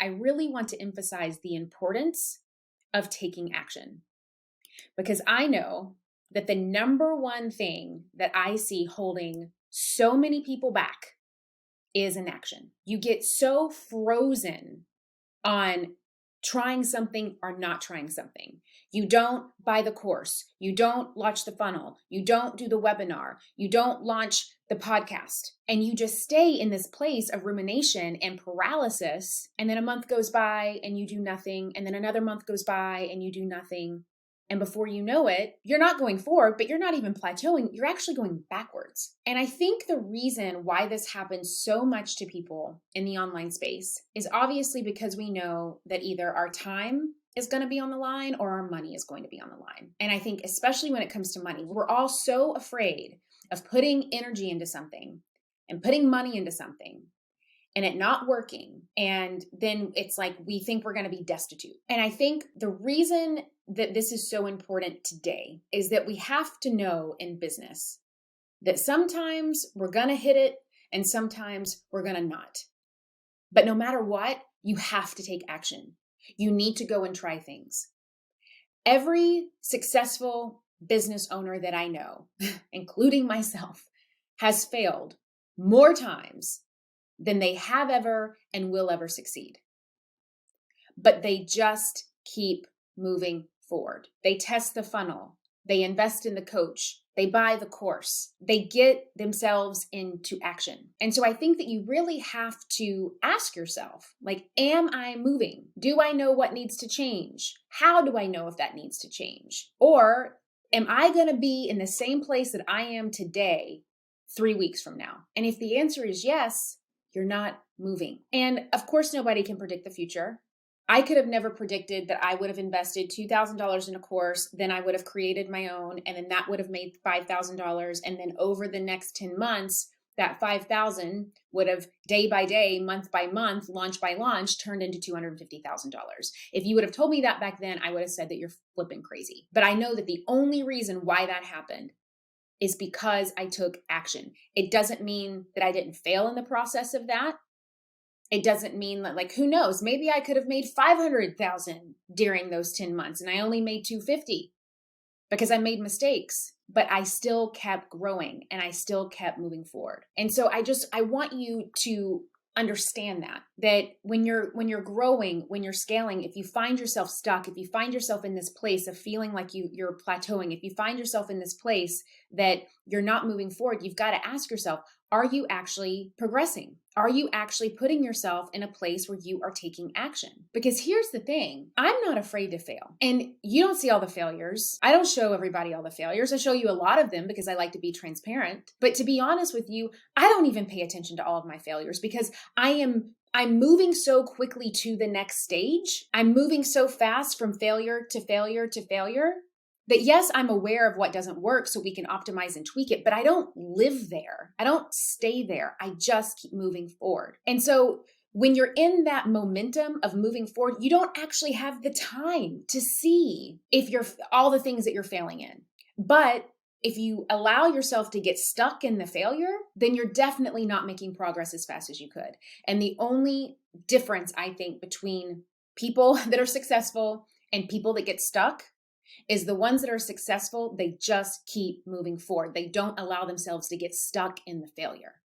I really want to emphasize the importance of taking action, because I know that the number one thing that I see holding so many people back is inaction. You get so frozen on trying something or not trying something. You don't buy the course. You don't launch the funnel. You don't do the webinar. You don't launch the podcast. And you just stay in this place of rumination and paralysis. And then a month goes by and you do nothing. And then another month goes by and you do nothing. And before you know it, you're not going forward, but you're not even plateauing. You're actually going backwards. And I think the reason why this happens so much to people in the online space is obviously because we know that either our time is going to be on the line or our money is going to be on the line. And I think especially when it comes to money, we're all so afraid of putting energy into something and putting money into something and it not working. And then it's like we think we're going to be destitute. And I think the reason that this is so important today is that we have to know in business that sometimes we're going to hit it and sometimes we're going to not. But no matter what, you have to take action. You need to go and try things. Every successful business owner that I know, including myself, has failed more times than they have ever and will ever succeed. But they just keep moving forward. They test the funnel. They invest in the coach. They buy the course. They get themselves into action. And so I think that you really have to ask yourself, like, am I moving? Do I know what needs to change? How do I know if that needs to change? Or am I going to be in the same place that I am today 3 weeks from now? And if the answer is yes, you're not moving. And of course, nobody can predict the future. I could have never predicted that I would have invested $2,000 in a course, then I would have created my own, and then that would have made $5,000. And then over the next 10 months, that $5,000 would have day by day, month by month, launch by launch, turned into $250,000. If you would have told me that back then, I would have said that you're flipping crazy. But I know that the only reason why that happened is because I took action. It doesn't mean that I didn't fail in the process of that. It doesn't mean that, like, who knows, maybe I could have made 500,000 during those 10 months and I only made 250 because I made mistakes, but I still kept growing and I still kept moving forward. And so I want you to understand that when you're growing, when you're scaling, if you find yourself stuck, if you find yourself in this place of feeling like you're plateauing, if you find yourself in this place that you're not moving forward, you've got to ask yourself, are you actually progressing? Are you actually putting yourself in a place where you are taking action? Because here's the thing, I'm not afraid to fail. And you don't see all the failures. I don't show everybody all the failures. I show you a lot of them because I like to be transparent. But to be honest with you, I don't even pay attention to all of my failures because I'm moving so quickly to the next stage. I'm moving so fast from failure to failure to failure that yes, I'm aware of what doesn't work so we can optimize and tweak it, but I don't live there. I don't stay there. I just keep moving forward. And so when you're in that momentum of moving forward, you don't actually have the time to see if you're all the things that you're failing in. But if you allow yourself to get stuck in the failure, then you're definitely not making progress as fast as you could. And the only difference, I think, between people that are successful and people that get stuck is the ones that are successful, they just keep moving forward. They don't allow themselves to get stuck in the failure.